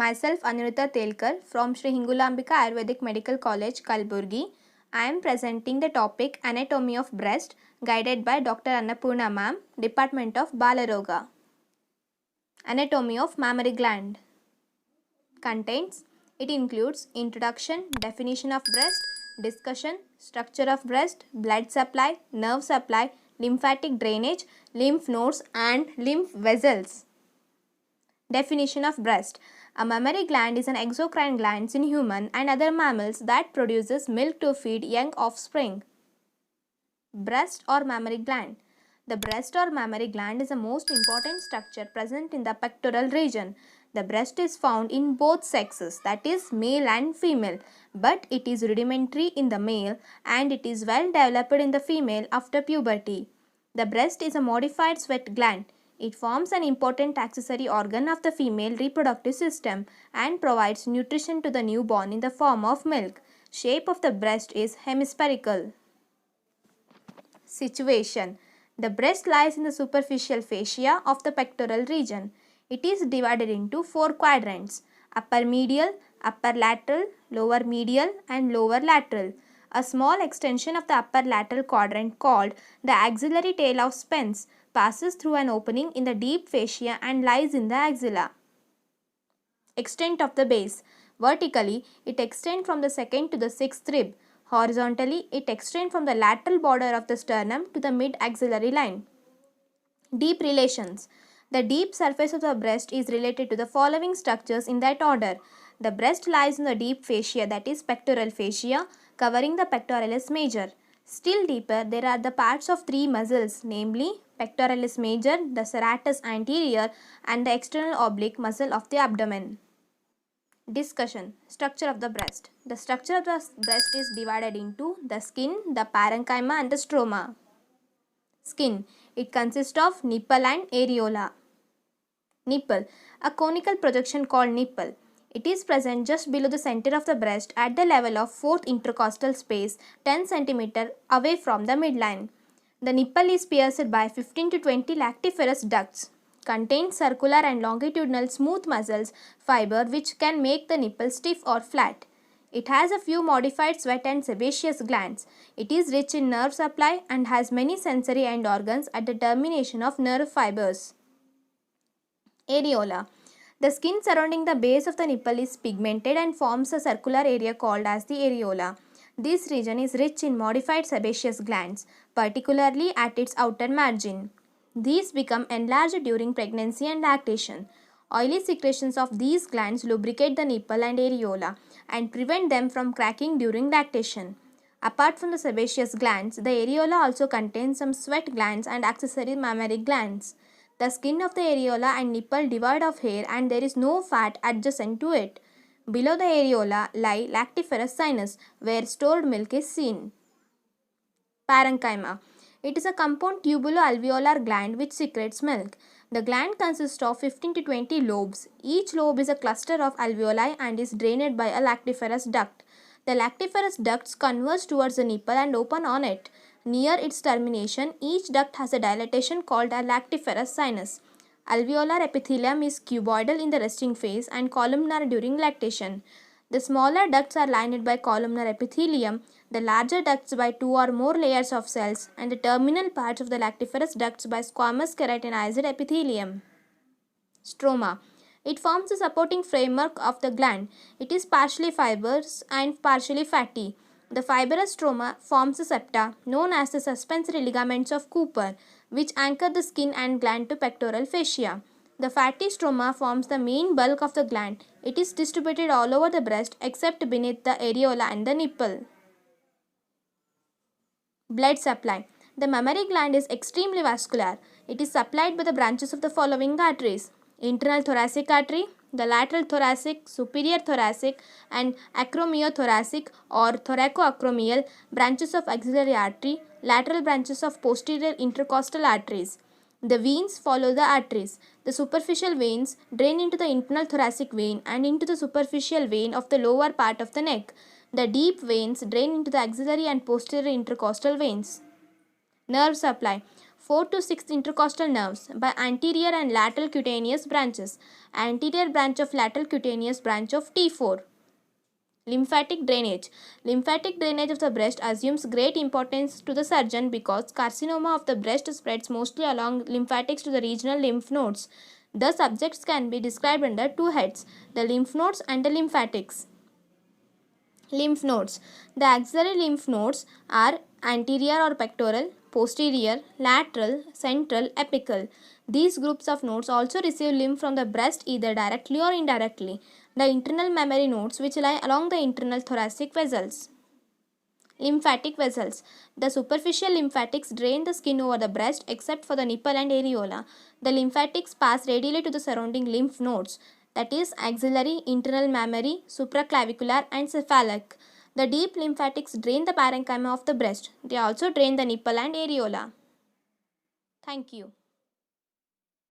Myself Anurita Telkar from Sri Hingulambika Ayurvedic Medical College, Kalburgi. I am presenting the topic Anatomy of Breast guided by Dr. Annapurna Ma'am, Department of Balaroga. Anatomy of Mammary Gland contains. It includes introduction, definition of breast, discussion, structure of breast, blood supply, nerve supply, lymphatic drainage, lymph nodes and lymph vessels. Definition of breast. A mammary gland is an exocrine gland in human and other mammals that produces milk to feed young offspring. Breast or mammary gland. The breast or mammary gland is the most important structure present in the pectoral region. The breast is found in both sexes, that is male and female, but it is rudimentary in the male and it is well developed in the female after puberty. The breast is a modified sweat gland. It forms an important accessory organ of the female reproductive system and provides nutrition to the newborn in the form of milk. Shape of the breast is hemispherical. Situation. The breast lies in the superficial fascia of the pectoral region. It is divided into 4 quadrants: upper medial, upper lateral, lower medial and lower lateral. A small extension of the upper lateral quadrant called the axillary tail of Spence passes through an opening in the deep fascia and lies in the axilla. Extent of the base. Vertically, it extends from the second to the sixth rib. Horizontally, it extends from the lateral border of the sternum to the mid-axillary line. Deep relations. The deep surface of the breast is related to the following structures in that order. The breast lies in the deep fascia, that is pectoral fascia, covering the pectoralis major. Still deeper, there are the parts of 3 muscles, namely pectoralis major, the serratus anterior and the external oblique muscle of the abdomen. Discussion. Structure of the breast. The structure of the breast is divided into the skin, the parenchyma and the stroma. Skin. It consists of nipple and areola. Nipple. A conical projection called nipple. It is present just below the center of the breast at the level of 4th intercostal space 10 cm away from the midline. The nipple is pierced by 15 to 20 lactiferous ducts. Contains circular and longitudinal smooth muscles fiber which can make the nipple stiff or flat. It has a few modified sweat and sebaceous glands. It is rich in nerve supply and has many sensory end organs at the termination of nerve fibers. Areola. The skin surrounding the base of the nipple is pigmented and forms a circular area called as the areola. This region is rich in modified sebaceous glands, particularly at its outer margin. These become enlarged during pregnancy and lactation. Oily secretions of these glands lubricate the nipple and areola and prevent them from cracking during lactation. Apart from the sebaceous glands, the areola also contains some sweat glands and accessory mammary glands. The skin of the areola and nipple devoid of hair and there is no fat adjacent to it. Below the areola lie lactiferous sinus where stored milk is seen. Parenchyma. It is a compound tubulo-alveolar gland which secretes milk. The gland consists of 15 to 20 lobes. Each lobe is a cluster of alveoli and is drained by a lactiferous duct. The lactiferous ducts converge towards the nipple and open on it. Near its termination, each duct has a dilatation called a lactiferous sinus. Alveolar epithelium is cuboidal in the resting phase and columnar during lactation. The smaller ducts are lined by columnar epithelium, the larger ducts by 2 or more layers of cells, and the terminal parts of the lactiferous ducts by squamous keratinized epithelium. Stroma. It forms the supporting framework of the gland. It is partially fibrous and partially fatty. The fibrous stroma forms the septa, known as the suspensory ligaments of Cooper, which anchor the skin and gland to pectoral fascia. The fatty stroma forms the main bulk of the gland. It is distributed all over the breast except beneath the areola and the nipple. Blood supply. The mammary gland is extremely vascular. It is supplied by the branches of the following arteries: internal thoracic artery, the lateral thoracic, superior thoracic and acromiothoracic or thoracoacromial branches of axillary artery, lateral branches of posterior intercostal arteries. The veins follow the arteries. The superficial veins drain into the internal thoracic vein and into the superficial vein of the lower part of the neck. The deep veins drain into the axillary and posterior intercostal veins. Nerve supply. 4 to 6 intercostal nerves by anterior and lateral cutaneous branches. Anterior branch of lateral cutaneous branch of T4. Lymphatic drainage. Lymphatic drainage of the breast assumes great importance to the surgeon because carcinoma of the breast spreads mostly along lymphatics to the regional lymph nodes. The subjects can be described under two heads, the lymph nodes and the lymphatics. Lymph nodes. The axillary lymph nodes are anterior or pectoral, posterior, lateral, central, apical. These groups of nodes also receive lymph from the breast either directly or indirectly. The internal mammary nodes which lie along the internal thoracic vessels. Lymphatic vessels. The superficial lymphatics drain the skin over the breast except for the nipple and areola. The lymphatics pass radially to the surrounding lymph nodes, that is axillary, internal mammary, supraclavicular and cephalic. The deep lymphatics drain the parenchyma of the breast. They also drain the nipple and areola. Thank you.